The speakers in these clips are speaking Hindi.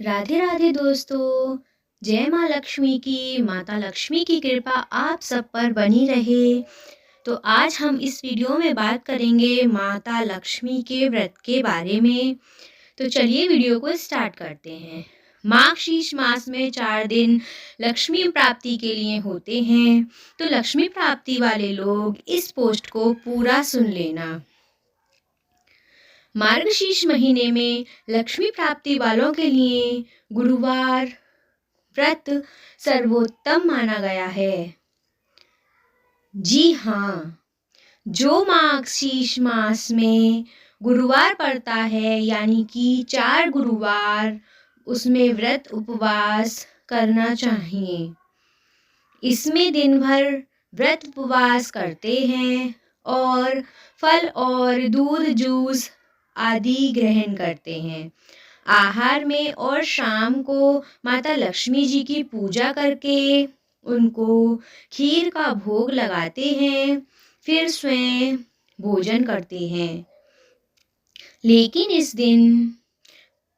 राधे राधे दोस्तों। जय माँ लक्ष्मी की, माता लक्ष्मी की कृपा आप सब पर बनी रहे। तो आज हम इस वीडियो में बात करेंगे माता लक्ष्मी के व्रत के बारे में। तो चलिए वीडियो को स्टार्ट करते हैं। मार्गशीर्ष मास में 4 दिन लक्ष्मी प्राप्ति के लिए होते हैं। तो लक्ष्मी प्राप्ति वाले लोग इस पोस्ट को पूरा सुन लेना। मार्गशीर्ष महीने में लक्ष्मी प्राप्ति वालों के लिए गुरुवार व्रत सर्वोत्तम माना गया है। जी हाँ, जो मार्गशीर्ष मास में गुरुवार पड़ता है यानी कि 4 गुरुवार, उसमें व्रत उपवास करना चाहिए। इसमें दिन भर व्रत उपवास करते हैं और फल और दूध जूस आदि ग्रहण करते हैं। आहार में और शाम को माता लक्ष्मी जी की पूजा करके उनको खीर का भोग लगाते हैं, फिर स्वयं भोजन करते हैं। लेकिन इस दिन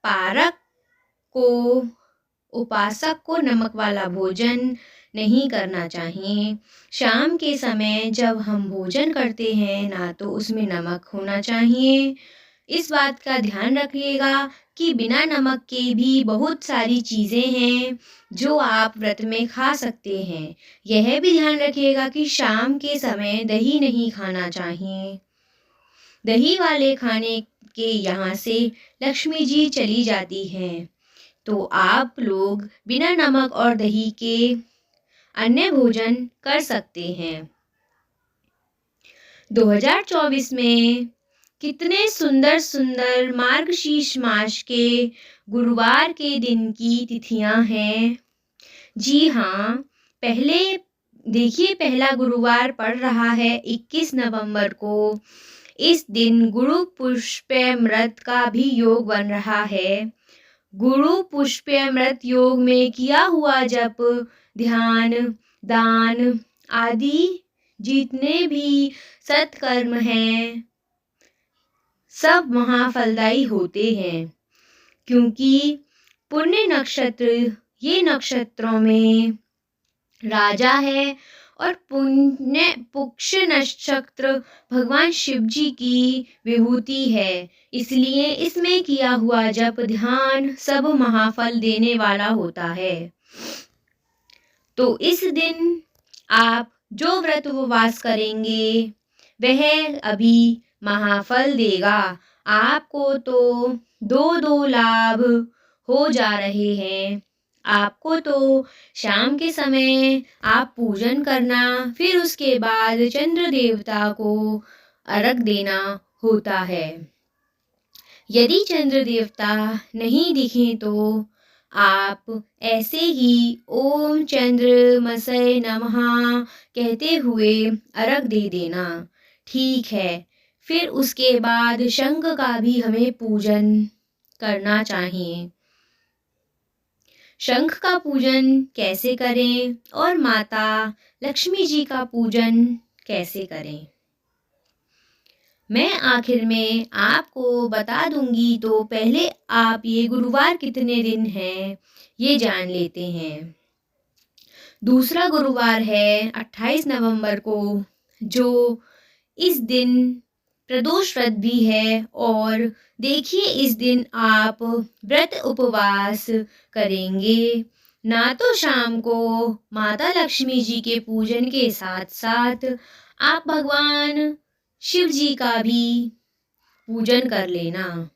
पारक को उपासक को नमक वाला भोजन नहीं करना चाहिए। शाम के समय जब हम भोजन करते हैं ना तो उसमें नमक होना चाहिए। इस बात का ध्यान रखिएगा कि बिना नमक के भी बहुत सारी चीज़ें हैं जो आप व्रत में खा सकते हैं। यह भी ध्यान रखिएगा कि शाम के समय दही नहीं खाना चाहिए। दही वाले खाने के यहाँ से लक्ष्मी जी चली जाती हैं। तो आप लोग बिना नमक और दही के अन्य भोजन कर सकते हैं। 2024 में कितने सुंदर सुंदर मार्गशीर्ष मास के गुरुवार के दिन की तिथियां हैं। जी हाँ, पहले देखिए, पहला गुरुवार पड़ रहा है 21 नवंबर को। इस दिन गुरु पुष्पमृत का भी योग बन रहा है। गुरु पुष्पमृत योग में किया हुआ जप, ध्यान, दान आदि जितने भी सत्कर्म हैं सब महाफलदायी होते हैं, क्योंकि पुण्य नक्षत्र ये नक्षत्रों में राजा है और पुण्य पुक्ष नक्षत्र भगवान शिव जी की विभूति है। इसलिए इसमें किया हुआ जप, ध्यान सब महाफल देने वाला होता है। तो इस दिन आप जो व्रत उपवास करेंगे वह अभी महाफल देगा। आपको तो दो लाभ हो जा रहे हैं। आपको तो शाम के समय आप पूजन करना, फिर उसके बाद चंद्र देवता को अर्घ देना होता है। यदि चंद्र देवता नहीं दिखे तो आप ऐसे ही ओम चंद्रमसय नमः कहते हुए अर्घ दे देना। ठीक है, फिर उसके बाद शंख का भी हमें पूजन करना चाहिए। शंख का पूजन कैसे करें और माता लक्ष्मी जी का पूजन कैसे करें, मैं आखिर में आपको बता दूंगी। तो पहले आप ये गुरुवार कितने दिन हैं ये जान लेते हैं। दूसरा गुरुवार है 28 नवंबर को, जो इस दिन प्रदोष व्रत भी है। और देखिए, इस दिन आप व्रत उपवास करेंगे ना तो शाम को माता लक्ष्मी जी के पूजन के साथ साथ आप भगवान शिव जी का भी पूजन कर लेना।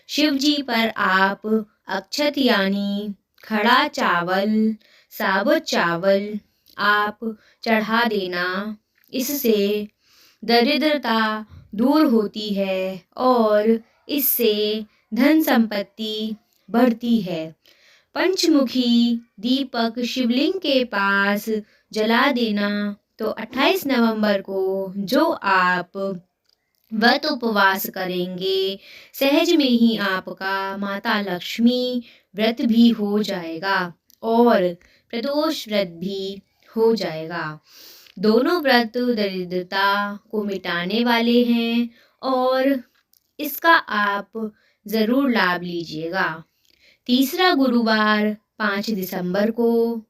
शिव जी पर आप अक्षत यानी खड़ा चावल, साबुत चावल आप चढ़ा देना। इससे दरिद्रता दूर होती है और इससे धन संपत्ति बढ़ती है। पंचमुखी दीपक शिवलिंग के पास जला देना। तो 28 नवंबर को जो आप व्रत उपवास करेंगे, सहज में ही आपका माता लक्ष्मी व्रत भी हो जाएगा और प्रदोष व्रत भी हो जाएगा। दोनों व्रत दरिद्रता को मिटाने वाले हैं और इसका आप ज़रूर लाभ लीजिएगा। तीसरा गुरुवार 5 दिसंबर को।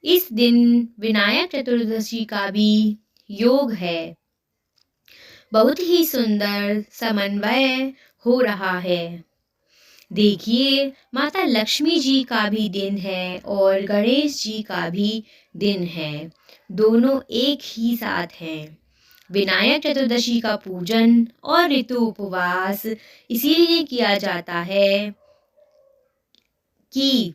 इस दिन विनायक चतुर्दशी का भी योग है। बहुत ही सुंदर समन्वय हो रहा है। देखिए, माता लक्ष्मी जी का भी दिन है और गणेश जी का भी दिन है। दोनों एक ही साथ हैं। विनायक चतुर्दशी का पूजन और ऋतु उपवास इसीलिए किया जाता है कि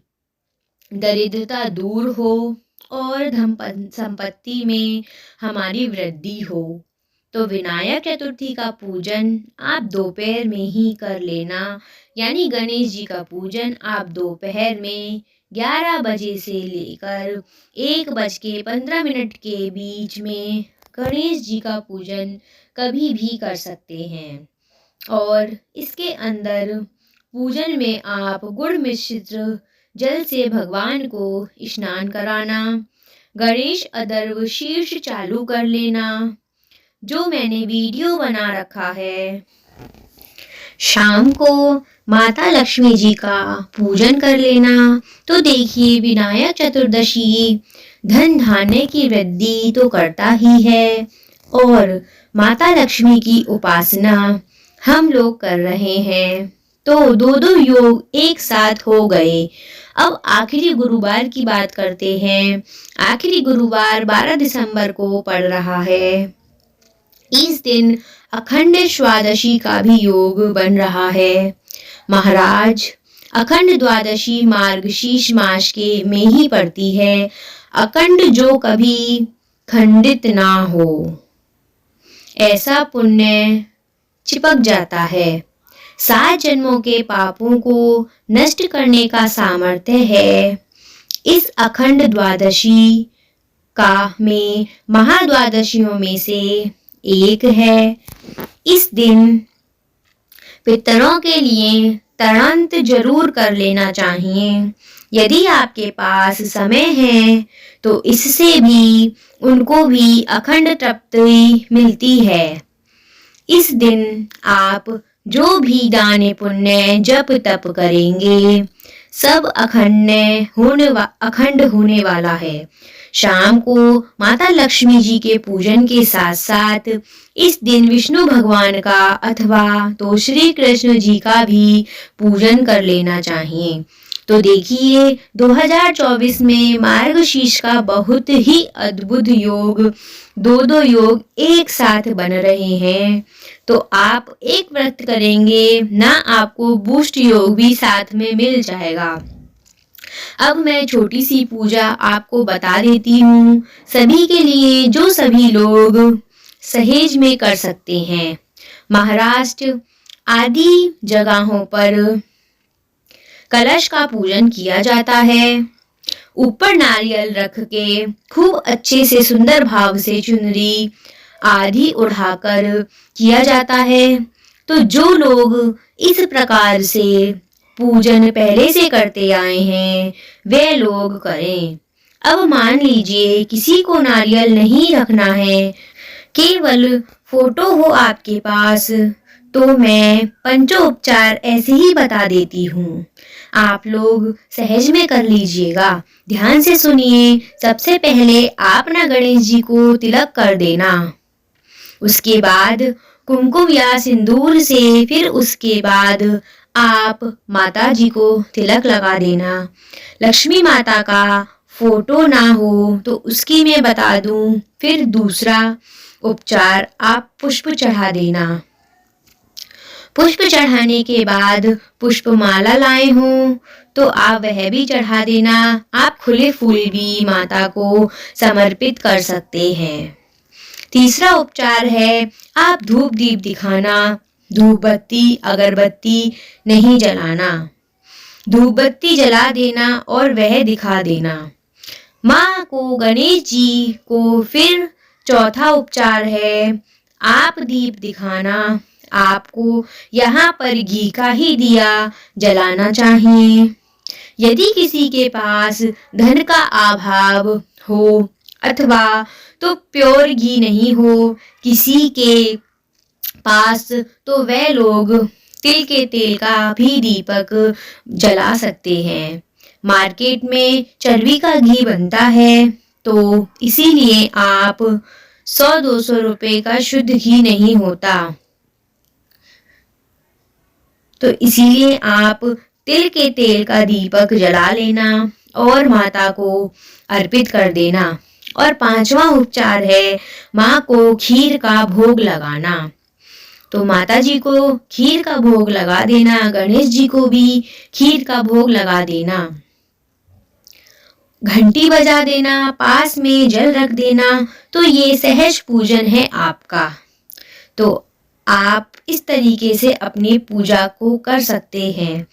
दरिद्रता दूर हो और धन संपत्ति में हमारी वृद्धि हो। तो विनायक चतुर्थी का पूजन आप दोपहर में ही कर लेना, यानी गणेश जी का पूजन आप दोपहर में 11 बजे से लेकर 1:15 के बीच में गणेश जी का पूजन कभी भी कर सकते हैं। और इसके अंदर पूजन में आप गुड़ मिश्रित जल से भगवान को स्नान कराना, गणेश अदर्व शीर्ष चालू कर लेना, जो मैंने वीडियो बना रखा है। शाम को माता लक्ष्मी जी का पूजन कर लेना। तो देखिए, विनायक चतुर्दशी धन धान्य की वृद्धि तो करता ही है और माता लक्ष्मी की उपासना हम लोग कर रहे हैं। तो दो योग एक साथ हो गए। अब आखिरी गुरुवार की बात करते हैं। आखिरी गुरुवार 12 दिसंबर को पड़ रहा है। इस दिन अखंड द्वादशी का भी योग बन रहा है। महाराज, अखंड द्वादशी मार्गशीर्ष मास के में ही पड़ती है। अखंड जो कभी खंडित ना हो, ऐसा पुण्य चिपक जाता है। 7 जन्मों के पापों को नष्ट करने का सामर्थ्य है इस अखंड द्वादशी का में महाद्वादशियों में से एक है। इस दिन पितरों के लिए तर्पण जरूर कर लेना चाहिए। यदि आपके पास समय है तो इससे भी उनको भी अखंड तृप्ति मिलती है। इस दिन आप जो भी दान पुण्य जप तप करेंगे सब अखंड होने वाला है। शाम को माता लक्ष्मी जी के पूजन के साथ साथ इस दिन विष्णु भगवान का अथवा तो श्री कृष्ण जी का भी पूजन कर लेना चाहिए। तो देखिए, 2024 में मार्गशीर्ष का बहुत ही अद्भुत योग, दो योग एक साथ बन रहे हैं। तो आप एक व्रत करेंगे ना, आपको बूस्ट योग भी साथ में मिल जाएगा। अब मैं छोटी सी पूजा आपको बता देती हूँ सभी के लिए, जो सभी लोग सहेज में कर सकते हैं। महाराष्ट्र आदि जगहों पर कलश का पूजन किया जाता है। ऊपर नारियल रख के खूब अच्छे से सुंदर भाव से चुनरी आदि उड़ाकर किया जाता है। तो जो लोग इस प्रकार से पूजन पहले से करते आए हैं वे लोग करें। अब मान लीजिए किसी को नारियल नहीं रखना है, केवल फोटो हो आपके पास, तो मैं पंचोपचार ऐसे ही बता देती हूँ, आप लोग सहज में कर लीजिएगा। ध्यान से सुनिए। सबसे पहले आप ना गणेश जी को तिलक कर देना, उसके बाद कुमकुम या सिंदूर से फिर उसके बाद आप माता जी को तिलक लगा देना। लक्ष्मी माता का फोटो ना हो तो उसकी मैं बता दूं। फिर दूसरा उपचार आप पुष्प चढ़ा देना। पुष्प चढ़ाने के बाद पुष्प माला लाए हो तो आप वह भी चढ़ा देना। आप खुले फूल भी माता को समर्पित कर सकते हैं। तीसरा उपचार है आप धूप दीप दिखाना। धूप बत्ती अगरबत्ती नहीं जलाना, धूप बत्ती जला देना और वह दिखा देना माँ को, गणेश जी को। फिर चौथा उपचार है आप दीप दिखाना। आपको यहाँ पर घी का ही दिया जलाना चाहिए। यदि किसी के पास धन का अभाव हो अथवा तो प्योर घी नहीं हो किसी के पास, तो वे लोग तिल के तेल का भी दीपक जला सकते हैं। मार्केट में चरबी का घी बनता है, तो इसीलिए आप 100-200 रुपए का शुद्ध घी नहीं होता, तो इसीलिए आप तिल के तेल का दीपक जला लेना और माता को अर्पित कर देना। और 5वां उपचार है माँ को खीर का भोग लगाना। तो माता जी को खीर का भोग लगा देना, गणेश जी को भी खीर का भोग लगा देना, घंटी बजा देना, पास में जल रख देना। तो ये सहज पूजन है आपका। तो आप इस तरीके से अपनी पूजा को कर सकते हैं।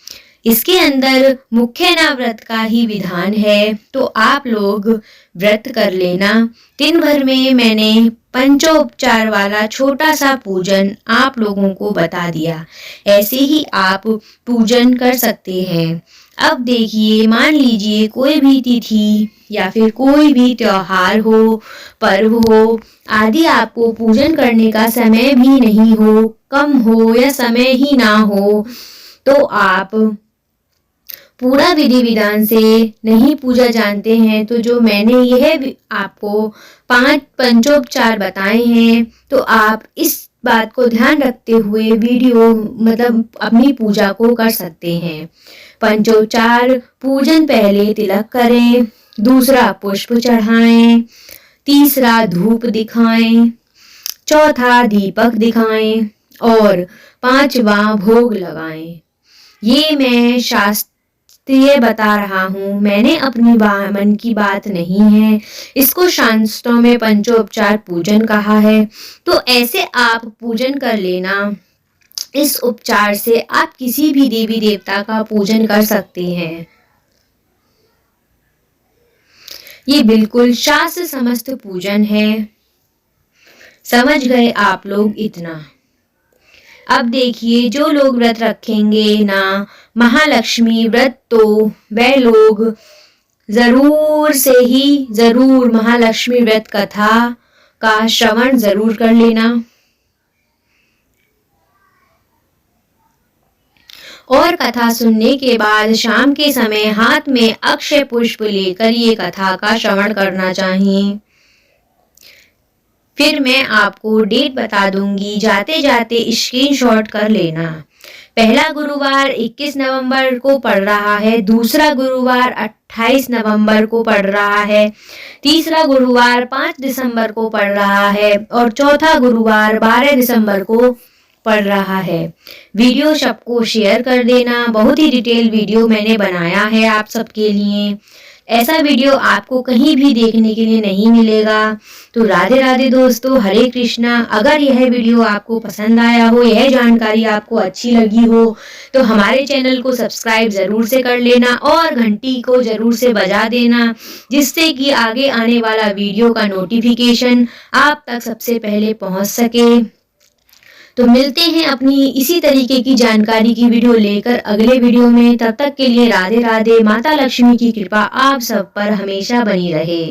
इसके अंदर मुख्य व्रत का ही विधान है, तो आप लोग व्रत कर लेना। दिन भर में मैंने पंचोपचार वाला छोटा सा पूजन आप लोगों को बता दिया, ऐसे ही आप पूजन कर सकते हैं। अब देखिए, मान लीजिए कोई भी तिथि या फिर कोई भी त्योहार हो, पर्व हो आदि, आपको पूजन करने का समय भी नहीं हो, कम हो या समय ही ना हो, तो आप पूरा विधि विधान से नहीं पूजा जानते हैं, तो जो मैंने यह आपको 5 पंचोपचार बताए हैं, तो आप इस बात को ध्यान रखते हुए वीडियो अपनी पूजा को कर सकते हैं। पंचोपचार पूजन: पहले तिलक करें, दूसरा पुष्प चढ़ाएं, तीसरा धूप दिखाएं, चौथा दीपक दिखाएं और 5वां भोग लगाएं। ये मैं शास्त्रीय बता रहा हूँ, मैंने अपनी मन की बात नहीं है। इसको शास्त्रों में पंचोपचार पूजन कहा है। तो ऐसे आप पूजन कर लेना। इस उपचार से आप किसी भी देवी देवता का पूजन कर सकते हैं। ये बिल्कुल शास्त्र समस्त पूजन है। समझ गए आप लोग इतना? अब देखिए, जो लोग व्रत रखेंगे ना महालक्ष्मी व्रत, तो वे लोग जरूर महालक्ष्मी व्रत कथा का श्रवण जरूर कर लेना। और कथा सुनने के बाद शाम के समय हाथ में अक्षय पुष्प लेकर ये कथा का श्रवण करना चाहिए। फिर मैं आपको डेट बता दूंगी, जाते जाते स्क्रीनशॉट कर लेना। पहला गुरुवार 21 नवंबर को पड़ रहा है, दूसरा गुरुवार 28 नवंबर को पड़ रहा है, तीसरा गुरुवार 5 दिसंबर को पड़ रहा है और चौथा गुरुवार 12 दिसंबर को पड़ रहा है। वीडियो सबको शेयर कर देना। बहुत ही डिटेल वीडियो मैंने बनाया है आप सबके लिए। ऐसा वीडियो आपको कहीं भी देखने के लिए नहीं मिलेगा। तो राधे राधे दोस्तों, हरे कृष्णा। अगर यह वीडियो आपको पसंद आया हो, यह जानकारी आपको अच्छी लगी हो, तो हमारे चैनल को सब्सक्राइब जरूर से कर लेना और घंटी को जरूर से बजा देना, जिससे कि आगे आने वाला वीडियो का नोटिफिकेशन आप तक सबसे पहले पहुंच सके। तो मिलते हैं अपनी इसी तरीके की जानकारी की वीडियो लेकर अगले वीडियो में। तब तक के लिए राधे राधे। माता लक्ष्मी की कृपा आप सब पर हमेशा बनी रहे।